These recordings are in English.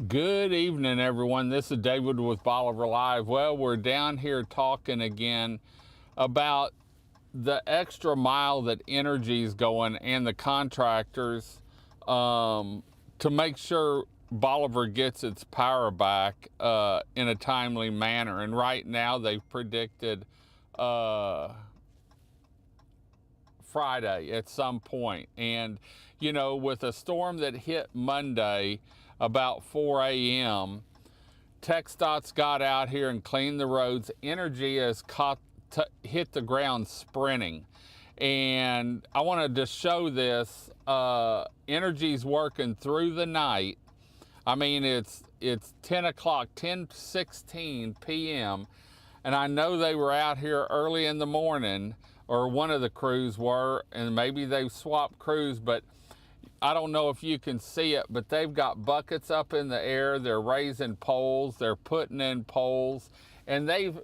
Good evening, everyone. This is David with Bolivar Live. Well, we're down here talking again about the extra mile that Entergy is going and the contractors to make sure Bolivar gets its power back in a timely manner. And right now, they've predicted Friday at some point. And, you know, with a storm that hit Monday about 4 a.m., TxDOT's got out here and cleaned the roads. Entergy has hit the ground sprinting. And I wanted to show this. Entergy's working through the night. I mean, it's 10 o'clock, 10:16 p.m., and I know they were out here early in the morning, or one of the crews were, and maybe they've swapped crews, but I don't know if you can see it, but they've got buckets up in the air. They're raising poles. They're putting in poles, and they've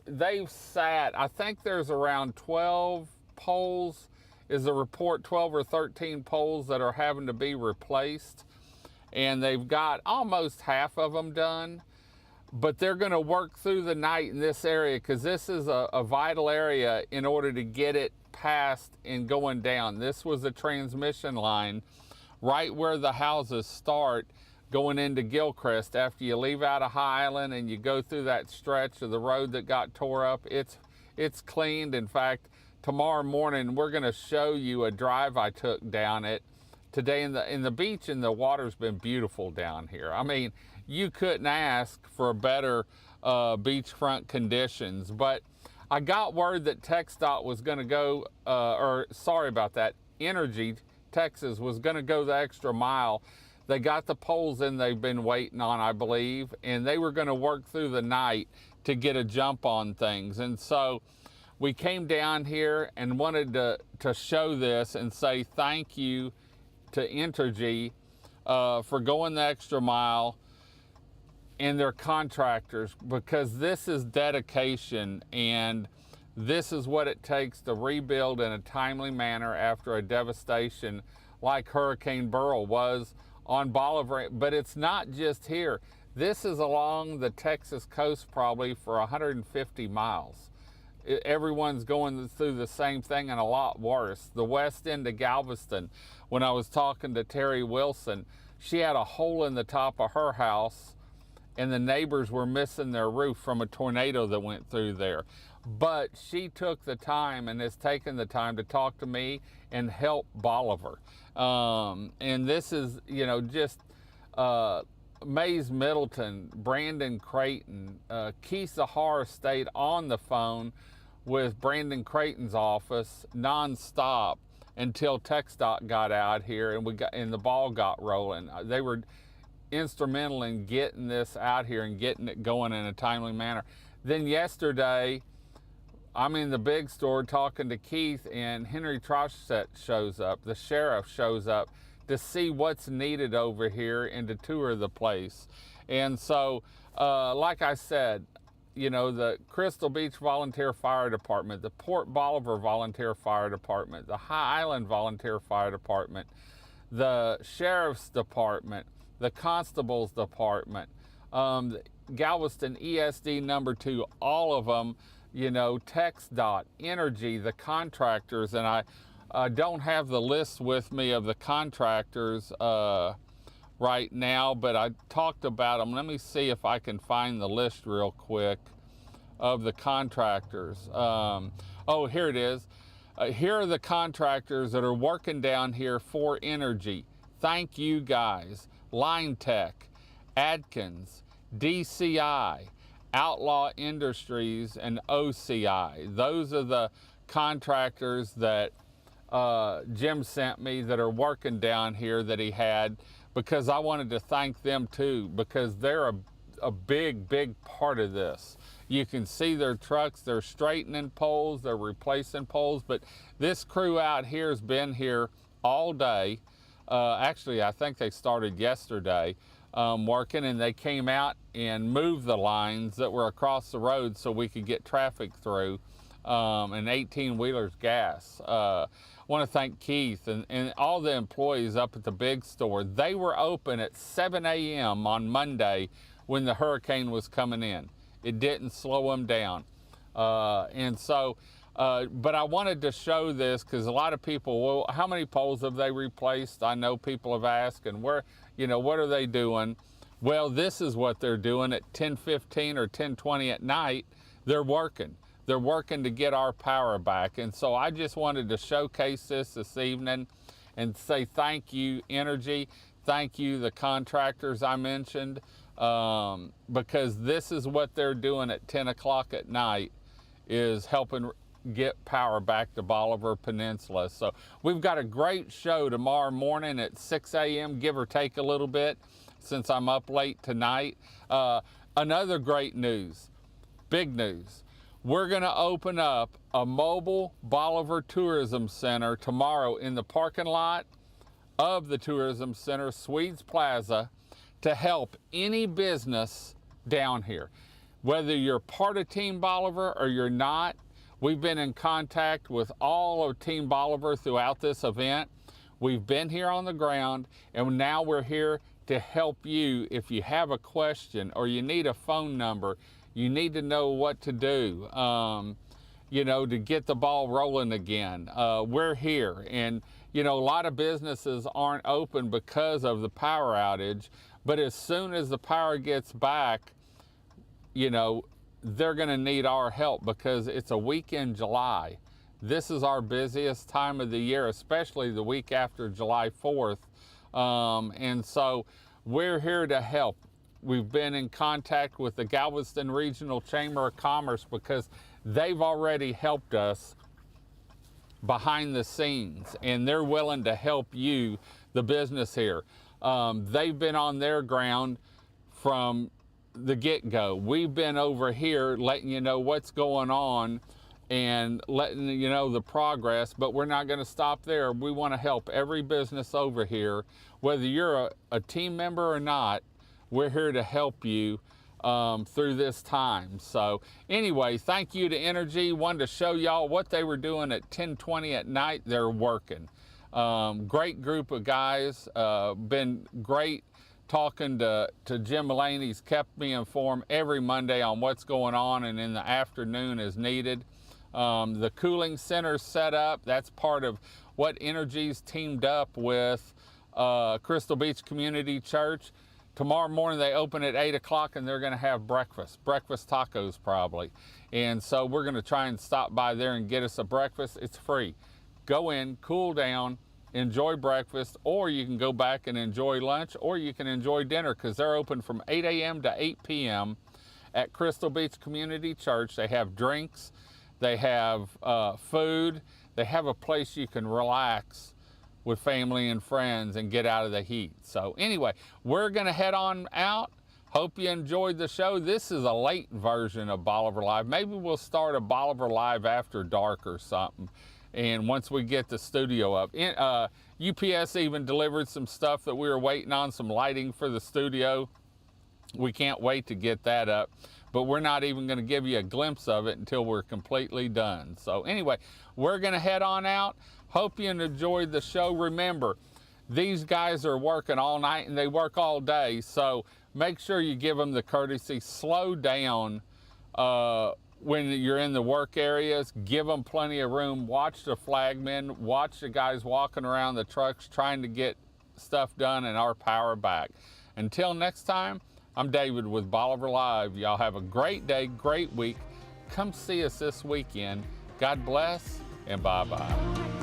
sat. I think there's around 12 poles. Is the report 12 or 13 poles that are having to be replaced, and they've got almost half of them done. But they're going to work through the night in this area because this is a vital area in order to get it passed and going down. This was a transmission line right where the houses start going into Gilchrist. After you leave out of Highland and you go through that stretch of the road that got tore up, it's cleaned. In fact, tomorrow morning we're going to show you a drive I took down it today in the beach, and the water's been beautiful down here. I mean, you couldn't ask for better beachfront conditions. But I got word that TxDOT was going to go, Entergy Texas was going to go the extra mile. They got the poles in they've been waiting on, I believe, and they were going to work through the night to get a jump on things. And so we came down here and wanted to show this and say thank you to Entergy for going the extra mile and their contractors, because this is dedication, and this is what it takes to rebuild in a timely manner after a devastation like Hurricane Beryl was on Bolivar. But it's not just here. This is along the Texas coast probably for 150 miles. Everyone's going through the same thing and a lot worse. The west end of Galveston, when I was talking to Terry Wilson, she had a hole in the top of her house, and the neighbors were missing their roof from a tornado that went through there. But she took the time and has taken the time to talk to me and help Bolivar. And this is, you know, just Mays Middleton, Brandon Creighton, Keith Zahar stayed on the phone with Brandon Creighton's office nonstop until TxDOT got out here and the ball got rolling. They were instrumental in getting this out here and getting it going in a timely manner. Then yesterday, I'm in the big store talking to Keith, and Henry Troshett shows up, the sheriff shows up to see what's needed over here and to tour the place. And so, like I said, you know, the Crystal Beach Volunteer Fire Department, the Port Bolivar Volunteer Fire Department, the High Island Volunteer Fire Department, the Sheriff's Department, the Constable's Department, Galveston ESD number 2, all of them, you know, TxDOT, Entergy, the contractors, and I don't have the list with me of the contractors right now, but I talked about them. Let me see if I can find the list real quick of the contractors. Oh, here it is. Here are the contractors that are working down here for Entergy. Thank you guys. Line Tech, Adkins, DCI, Outlaw Industries, and OCI. Those are the contractors that Jim sent me that are working down here that he had, because I wanted to thank them too, because they're a big part of this. You can see their trucks, they're straightening poles, they're replacing poles, but this crew out here has been here all day. Actually, I think they started yesterday working, and they came out and moved the lines that were across the road so we could get traffic through and 18-wheelers gas. I want to thank Keith and all the employees up at the big store. They were open at 7 a.m. on Monday when the hurricane was coming in. It didn't slow them down. But I wanted to show this because a lot of people, well, how many poles have they replaced? I know people have asked, and what are they doing? Well, this is what they're doing at 10:15 or 10:20 at night. They're working. They're working to get our power back. And so I just wanted to showcase this evening and say thank you, Entergy. Thank you, the contractors I mentioned, because this is what they're doing at 10 o'clock at night, is helping get power back to Bolivar Peninsula. So we've got a great show tomorrow morning at 6 a.m., give or take a little bit, since I'm up late tonight. Another great news, big news. We're gonna open up a mobile Bolivar Tourism Center tomorrow in the parking lot of the Tourism Center, Swedes Plaza, to help any business down here. Whether you're part of Team Bolivar or you're not, we've been in contact with all of Team Bolivar throughout this event. We've been here on the ground, and now we're here to help you. If you have a question or you need a phone number, you need to know what to do, to get the ball rolling again. We're here, and a lot of businesses aren't open because of the power outage, but as soon as the power gets back, they're gonna need our help because it's a week in July. This is our busiest time of the year, especially the week after July 4th. And so we're here to help. We've been in contact with the Galveston Regional Chamber of Commerce because they've already helped us behind the scenes, and they're willing to help you, the business here. They've been on their ground from the get-go. We've been over here letting you know what's going on and letting you know the progress, but we're not going to stop there. We want to help every business over here, whether you're a team member or not. We're here to help you through this time. So anyway, thank you to Entergy. Wanted to show y'all what they were doing at 10:20 at night. They're working. Great group of guys. Been great talking to Jim Mulaney. He's kept me informed every Monday on what's going on, and in the afternoon as needed. The cooling center set up. That's part of what Entergy's teamed up with Crystal Beach Community Church. Tomorrow morning they open at 8 o'clock, and they're going to have breakfast tacos probably. And so we're going to try and stop by there and get us a breakfast. It's free. Go in, cool down, enjoy breakfast, or you can go back and enjoy lunch, or you can enjoy dinner, because they're open from 8 a.m. to 8 p.m. at Crystal Beach Community Church. They have drinks, they have food, they have a place you can relax with family and friends and get out of the heat. So anyway, we're gonna head on out. Hope you enjoyed the show. This is a late version of Bolivar Live. Maybe we'll start a Bolivar Live after dark or something. And once we get the studio up. UPS even delivered some stuff that we were waiting on, some lighting for the studio. We can't wait to get that up, but we're not even gonna give you a glimpse of it until we're completely done. So anyway, we're gonna head on out. Hope you enjoyed the show. Remember, these guys are working all night and they work all day, so make sure you give them the courtesy. Slow down when you're in the work areas. Give them plenty of room. Watch the flagmen, watch the guys walking around the trucks trying to get stuff done and our power back. Until next time, I'm David with Bolivar Live. Y'all have a great day, great week. Come see us this weekend. God bless, and bye-bye.